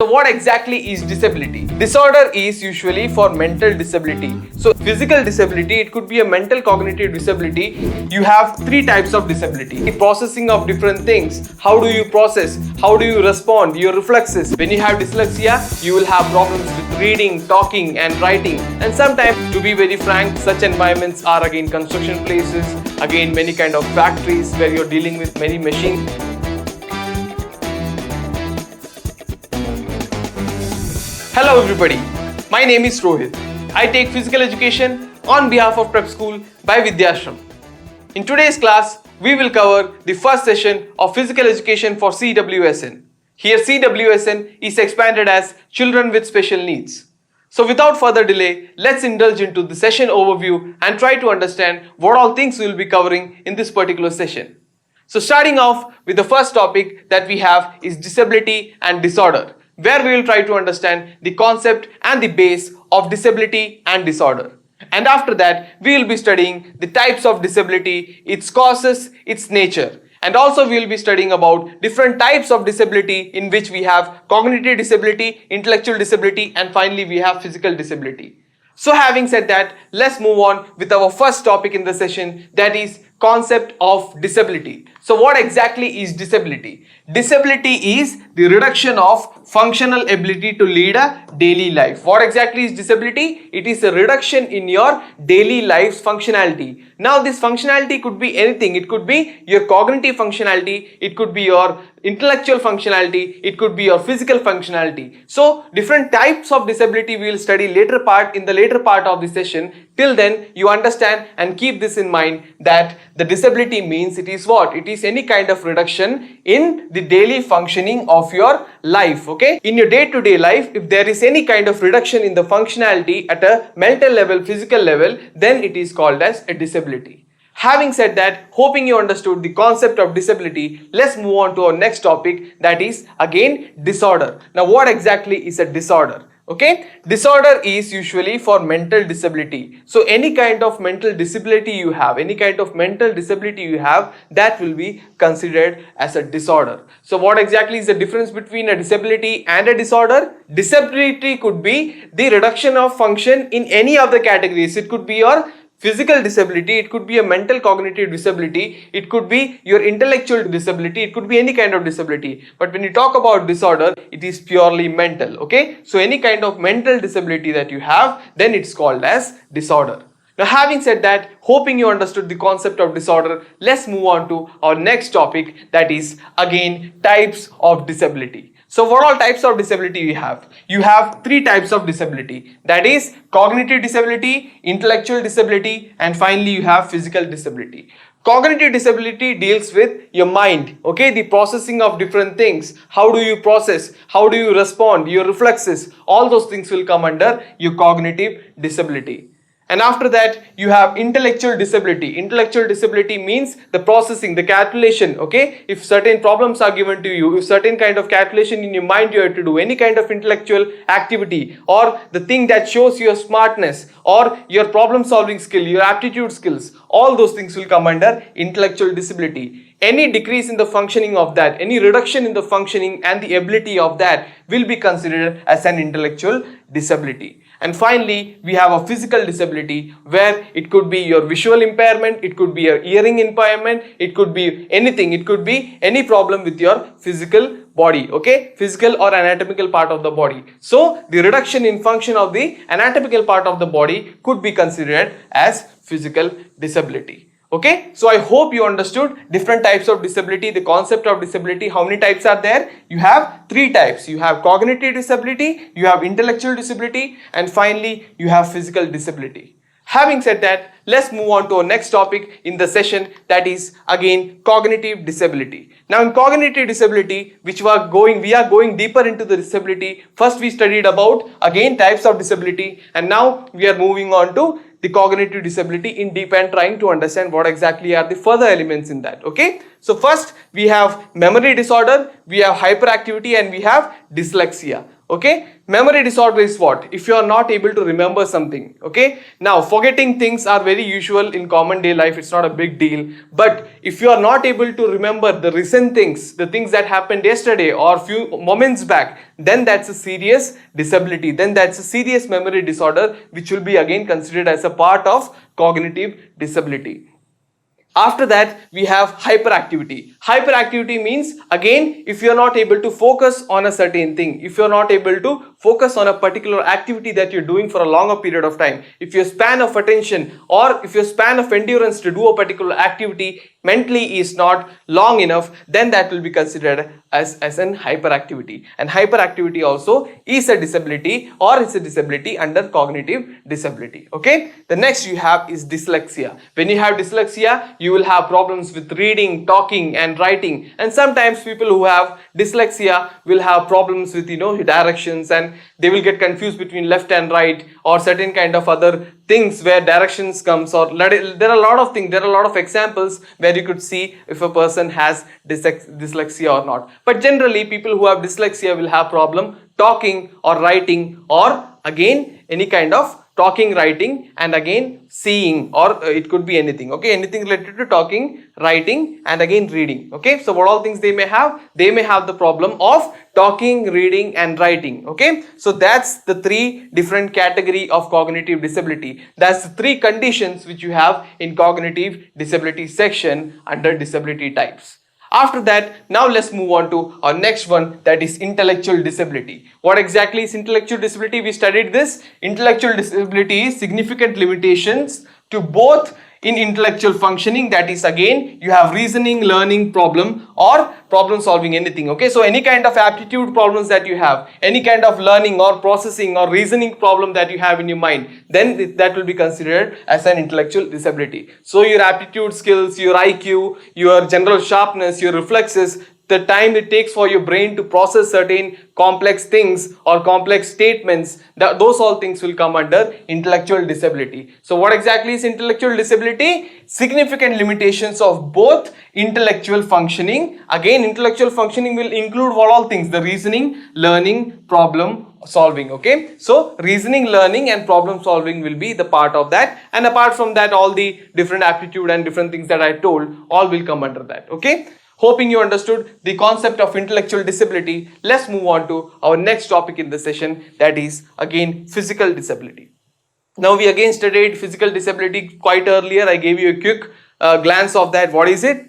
So what exactly is disability? Disorder is usually for mental disability. So physical disability, it could be a mental cognitive disability. You have three types of disability. The processing of different things. How do you process? How do you respond? Your reflexes. When you have dyslexia, you will have problems with reading, talking and writing. And sometimes, to be very frank, such environments are again construction places, again many kind of factories where you're dealing with many machines. Hello everybody, my name is Rohit. I take physical education on behalf of Prep School by Vidhyaashram. In today's class, we will cover the first session of physical education for C.W.S.N. Here C.W.S.N. is expanded as Children with Special Needs. So without further delay, let's indulge into the session overview and try to understand what all things we will be covering in this particular session. So starting off with the first topic that we have is disability and disorder, where we will try to understand the concept and the base of disability and disorder. And after that, we will be studying the types of disability, its causes, its nature. And also we will be studying about different types of disability in which we have cognitive disability, intellectual disability, and finally we have physical disability. So having said that, let's move on with our first topic in the session, that is concept of disability. So what exactly is disability? Disability is the reduction of functional ability to lead a daily life. What exactly is disability? It is a reduction in your daily life's functionality. Now this functionality could be anything. It could be your cognitive functionality, it could be your intellectual functionality, it could be your physical functionality. So different types of disability we will study in the later part of the session. Till then, you understand and keep this in mind that the disability means it is what? It is any kind of reduction in the daily functioning of your life, okay? In your day-to-day life, if there is any kind of reduction in the functionality at a mental level, physical level, then it is called as a disability. Having said that, hoping you understood the concept of disability, let's move on to our next topic, that is again disorder. Now what exactly is a disorder? Okay, disorder is usually for mental disability. So any kind of mental disability you have, that will be considered as a disorder. So what exactly is the difference between a disability and a disorder? Disability could be the reduction of function in any of the categories. It could be your physical disability, it could be a mental cognitive disability, it could be your intellectual disability, it could be any kind of disability. But when you talk about disorder, it is purely mental, okay? So any kind of mental disability that you have, then it's called as disorder. Now having said that, hoping you understood the concept of disorder, let's move on to our next topic, that is again types of disability. So what all types of disability we have? You have three types of disability, that is cognitive disability, intellectual disability, and finally you have physical disability. Cognitive disability deals with your mind, okay, the processing of different things. How do you process? How do you respond? Your reflexes, all those things will come under your cognitive disability. And after that, you have intellectual disability. Intellectual disability means the processing, the calculation, okay? If certain problems are given to you, if certain kind of calculation in your mind you have to do, any kind of intellectual activity, or the thing that shows your smartness, or your problem solving skill, your aptitude skills, all those things will come under intellectual disability. Any decrease in the functioning of that, any reduction in the functioning and the ability of that will be considered as an intellectual disability. And finally, we have a physical disability, where it could be your visual impairment, it could be your hearing impairment, it could be anything, it could be any problem with your physical body, okay, physical or anatomical part of the body. So the reduction in function of the anatomical part of the body could be considered as physical disability. Okay, so I hope you understood different types of disability, the concept of disability. How many types are there? You have three types. You have cognitive disability, you have intellectual disability, and finally you have physical disability. Having said that, let's move on to our next topic in the session, that is again cognitive disability. Now in cognitive disability, we are going deeper into the disability. First we studied about again types of disability, and now we are moving on to the cognitive disability in deep and trying to understand what exactly are the further elements in that, okay? So first we have memory disorder, we have hyperactivity, and we have dyslexia. Okay, memory disorder is what? If you are not able to remember something, okay? Now forgetting things are very very usual in common day life, it's not a big deal. But if you are not able to remember the recent things, the things that happened yesterday or few moments back, then that's a serious disability. Then that's a serious memory disorder, which will be again considered as a part of cognitive disability. After that, we have hyperactivity. Hyperactivity means, again, if you are not able to focus on a certain thing, if you are not able to focus on a particular activity that you're doing for a longer period of time, if your span of attention or if your span of endurance to do a particular activity mentally is not long enough, then that will be considered as an hyperactivity. And hyperactivity also is a disability, or it's a disability under cognitive disability. Okay, the next you have is dyslexia. When you have dyslexia, you will have problems with reading, talking and writing, and sometimes people who have dyslexia will have problems with directions, and they will get confused between left and right or certain kind of other things where directions comes, or there are a lot of things, there are a lot of examples where you could see if a person has dyslexia or not. But generally people who have dyslexia will have problem talking or writing, or again any kind of talking, writing and again seeing, or it could be anything. Okay, anything related to talking, writing and again reading. Okay, so what all things they may have? They may have the problem of talking, reading and writing. Okay, so that's the three different category of cognitive disability. That's the three conditions which you have in cognitive disability section under disability types. After that, now let's move on to our next one, that is intellectual disability. What exactly is intellectual disability? We studied this. Intellectual disability is significant limitations to both in intellectual functioning, that is again you have reasoning, learning problem or problem solving, anything. Okay, so any kind of aptitude problems that you have, any kind of learning or processing or reasoning problem that you have in your mind, then that will be considered as an intellectual disability. So your aptitude skills, your IQ, your general sharpness, your reflexes, the time it takes for your brain to process certain complex things or complex statements, those all things will come under intellectual disability. So what exactly is intellectual disability? Significant limitations of both intellectual functioning. Again, intellectual functioning will include what all things? The reasoning, learning, problem solving. Okay, so reasoning, learning and problem solving will be the part of that, and apart from that all the different aptitude and different things that I told, all will come under that. Okay, hoping you understood the concept of intellectual disability. Let's move on to our next topic in the session, that is again physical disability. Now we again studied physical disability quite earlier. I gave you a quick glance of that. What is it?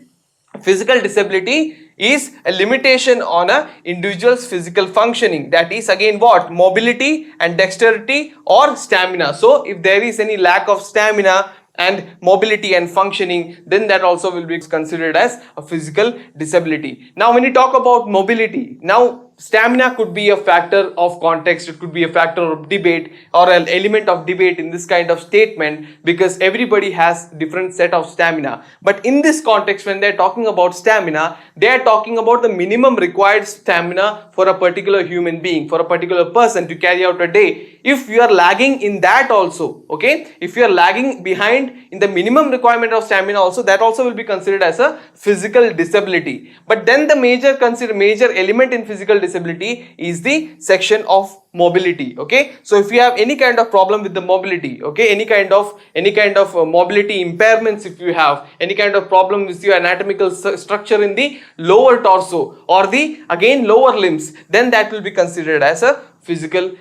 Physical disability is a limitation on a individual's physical functioning, that is again what? Mobility and dexterity or stamina. So if there is any lack of stamina and mobility and functioning, then that also will be considered as a physical disability. Now when you talk about mobility, now stamina could be a factor of context, it could be a factor of debate or an element of debate in this kind of statement, because everybody has different set of stamina. But in this context, when they're talking about stamina, they're talking about the minimum required stamina for a particular human being, for a particular person to carry out a day. If you are lagging in that also, okay, if you are lagging behind in the minimum requirement of stamina also, that also will be considered as a physical disability. But then the major element in physical disability is the section of mobility. Okay, so if you have any kind of problem with the mobility, okay, any kind of mobility impairments, if you have any kind of problem with your anatomical structure in the lower torso or the again lower limbs, then that will be considered as a physical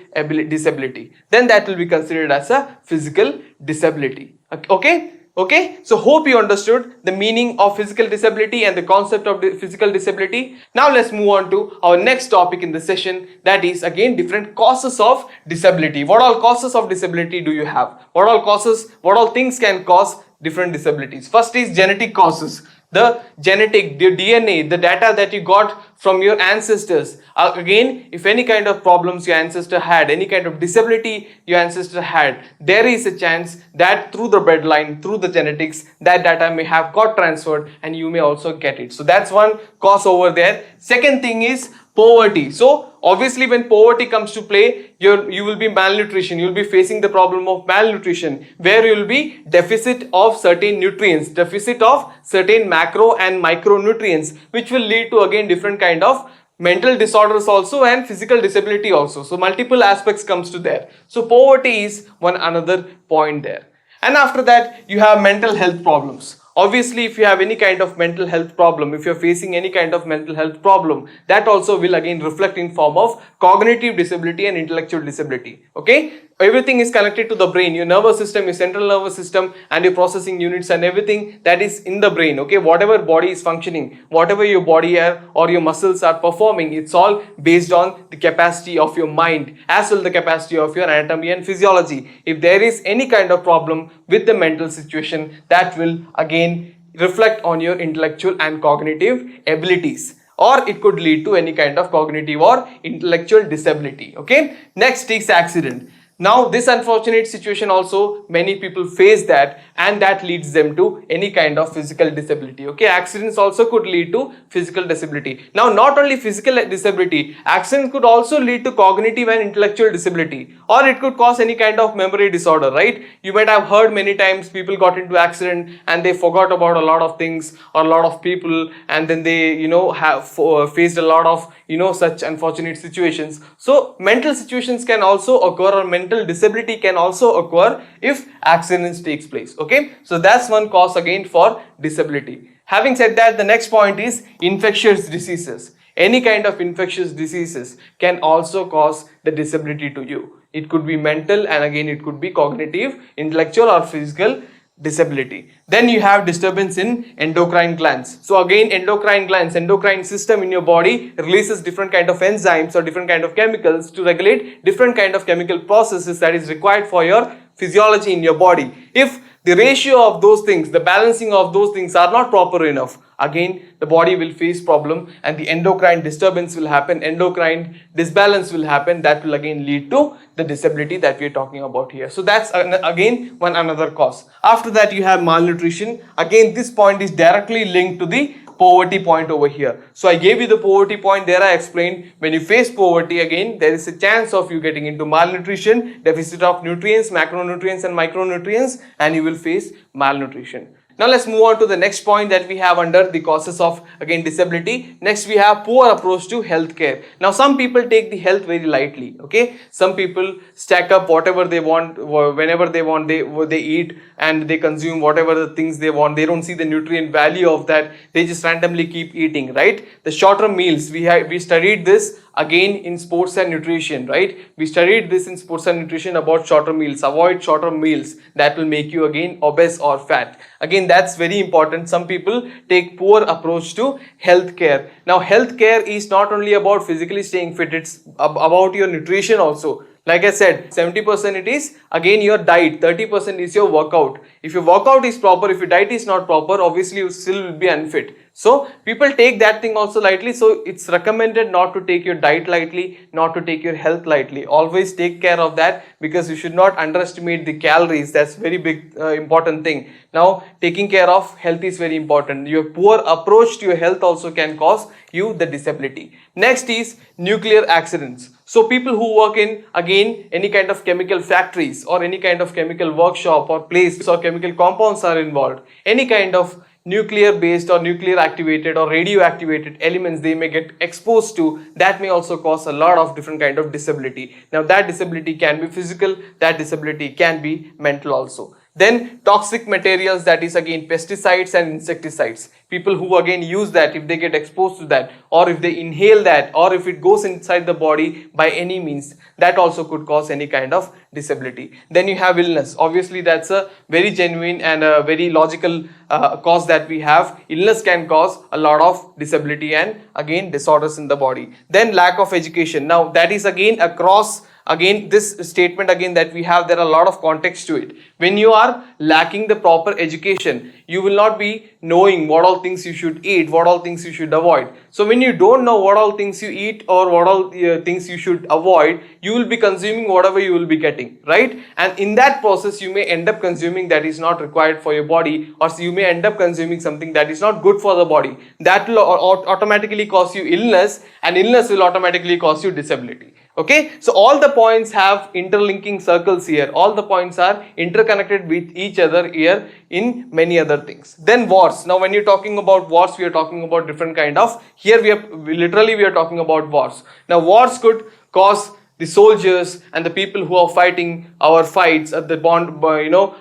disability. Then that will be considered as a physical disability. Okay, so hope you understood the meaning of physical disability and the concept of physical disability. Now let's move on to our next topic in the session, that is again different causes of disability. What all causes of disability do you have? What all things can cause different disabilities? First is genetic causes. The DNA, the data that you got from your ancestors. Again, if any kind of problems your ancestor had, any kind of disability your ancestor had, there is a chance that through the bloodline, through the genetics, that data may have got transferred and you may also get it. So that's one cause over there. Second thing is poverty. So obviously when poverty comes to play, you will be malnutrition, you will be facing the problem of malnutrition, where you will be deficit of certain nutrients, deficit of certain macro and micronutrients, which will lead to again different kind of mental disorders also and physical disability also. So multiple aspects comes to there. So poverty is one another point there. And after that, you have mental health problems. Obviously, if you have any kind of mental health problem, if you're facing any kind of mental health problem, that also will again reflect in form of cognitive disability and intellectual disability. Okay, everything is connected to the brain. Your nervous system, your central nervous system, and your processing units and everything that is in the brain. Okay, whatever body is functioning, whatever your body or your muscles are performing, it's all based on the capacity of your mind as well the capacity of your anatomy and physiology. If there is any kind of problem with the mental situation, that will again reflect on your intellectual and cognitive abilities, or it could lead to any kind of cognitive or intellectual disability. Okay, next is accident. Now this unfortunate situation also many people face that, and that leads them to any kind of physical disability. Okay, accidents also could lead to physical disability. Now not only physical disability, accident could also lead to cognitive and intellectual disability, or it could cause any kind of memory disorder, right? You might have heard many times people got into accident and they forgot about a lot of things or a lot of people, and then they have faced a lot of such unfortunate situations. So mental situations can also occur, or mental disability can also occur if accidents takes place. Okay, so that's one cause again for disability. Having said that, the next point is infectious diseases. Any kind of infectious diseases can also cause the disability to you. It could be mental, and again it could be cognitive, intellectual, or physical disability. Then you have disturbance in endocrine glands. So again, endocrine glands, endocrine system in your body releases different kind of enzymes or different kind of chemicals to regulate different kind of chemical processes that is required for your physiology in your body. If the ratio of those things, the balancing of those things are not proper enough, again the body will face problem and the endocrine disturbance will happen, endocrine disbalance will happen, that will again lead to the disability that we are talking about here. So that's again one another cause. After that, you have malnutrition. Again, this point is directly linked to the poverty point over here. So I gave you the poverty point. There I explained when you face poverty, again there is a chance of you getting into malnutrition, deficit of nutrients, macronutrients and micronutrients, and you will face malnutrition. Now let's move on to the next point that we have under the causes of again disability. Next we have poor approach to healthcare. Now some people take the health very lightly. Okay, some people stack up whatever they want, whenever they want, they eat and they consume whatever the things they want. They don't see the nutrient value of that. They just randomly keep eating, right? The shorter meals, we studied this again in sports and nutrition, right? We studied this in sports and nutrition about shorter meals. Avoid shorter meals that will make you again obese or fat. Again, that's very important. Some people take poor approach to healthcare. Now healthcare is not only about physically staying fit, it's about your nutrition also. Like I said, 70% it is again your diet, 30% is your workout. If your workout is proper, if your diet is not proper, obviously you still will be unfit. So people take that thing also lightly. So it's recommended not to take your diet lightly, not to take your health lightly. Always take care of that, because you should not underestimate the calories. That's very big important thing. Now taking care of health is very important. Your poor approach to your health also can cause you the disability. Next is nuclear accidents. So people who work in again any kind of chemical factories or any kind of chemical workshop or place or chemical compounds are involved, any kind of nuclear based or nuclear activated or radio activated elements they may get exposed to, that may also cause a lot of different kind of disability. Now that disability can be physical, that disability can be mental also. Then toxic materials, that is again pesticides and insecticides. People who again use that, if they get exposed to that, or if they inhale that, or if it goes inside the body by any means, that also could cause any kind of disability. Then you have illness. Obviously that's a very genuine and a very logical cause that we have. Illness can cause a lot of disability and again disorders in the body. Then lack of education. Now that is again across, again this statement again that we have, there are a lot of context to it. When you are lacking the proper education, you will not be knowing what all things you should eat, what all things you should avoid. So when you don't know what all things you eat or what all things you should avoid, you will be consuming whatever you will be getting, right? And in that process you may end up consuming that is not required for your body, or you may end up consuming something that is not good for the body. That will automatically cause you illness, and illness will automatically cause you disability. Okay, so all the points have interlinking circles here. All the points are interconnected with each other here in many other things. Then wars. Now when you're talking about wars, we are talking about different kind of, here we are talking about wars. Now wars could cause the soldiers and the people who are fighting our fights at the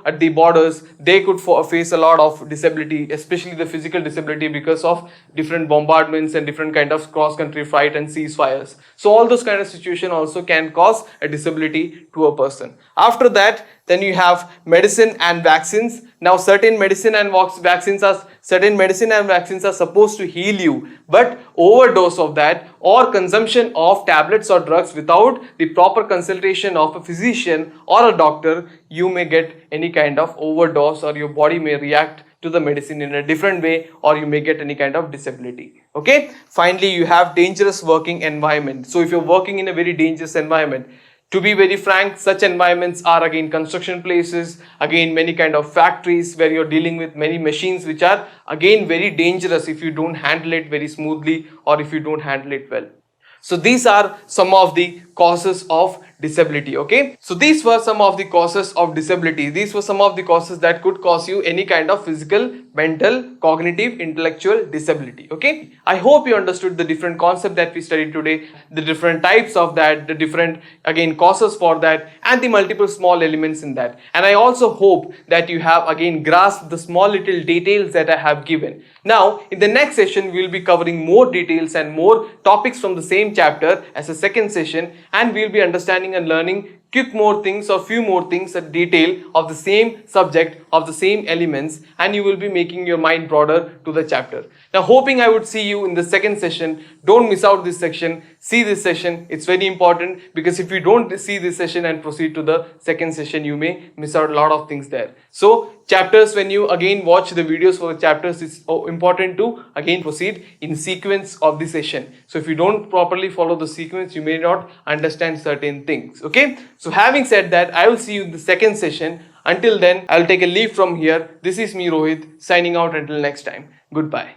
at the borders, they could face a lot of disability, especially the physical disability, because of different bombardments and different kind of cross-country fight and ceasefires. So all those kind of situation also can cause a disability to a person. After that, then you have medicine and vaccines. Now certain medicine and vaccines are supposed to heal you, but overdose of that or consumption of tablets or drugs without the proper consultation of a physician or a doctor, you may get any kind of overdose, or your body may react to the medicine in a different way, or you may get any kind of disability. Okay, finally you have dangerous working environment. So if you're working in a very dangerous environment, to be very frank, such environments are again construction places, again many kind of factories where you're dealing with many machines which are again very dangerous if you don't handle it very smoothly or if you don't handle it well. So these are some of the causes of disability. Okay, so these were some of the causes of disability. These were some of the causes that could cause you any kind of physical, mental, cognitive, intellectual disability. Okay, I hope you understood the different concept that we studied today, the different types of that, the different again causes for that, and the multiple small elements in that. And I also hope that you have again grasped the small little details that I have given. Now in the next session we will be covering more details and more topics from the same chapter as a second session, and we will be understanding and learning quick more things or few more things at detail of the same subject, of the same elements, and you will be making your mind broader to the chapter. Now hoping I would see you in the second session. Don't miss out this section. See this session. It's very important, because if you don't see this session and proceed to the second session, you may miss out a lot of things there. So chapters, when you again watch the videos for the chapters, it's important to again proceed in sequence of the session. So if you don't properly follow the sequence, you may not understand certain things. Okay, so having said that, I will see you in the second session. Until then, I'll take a leave from here. This is me, Rohit, signing out until next time. Goodbye.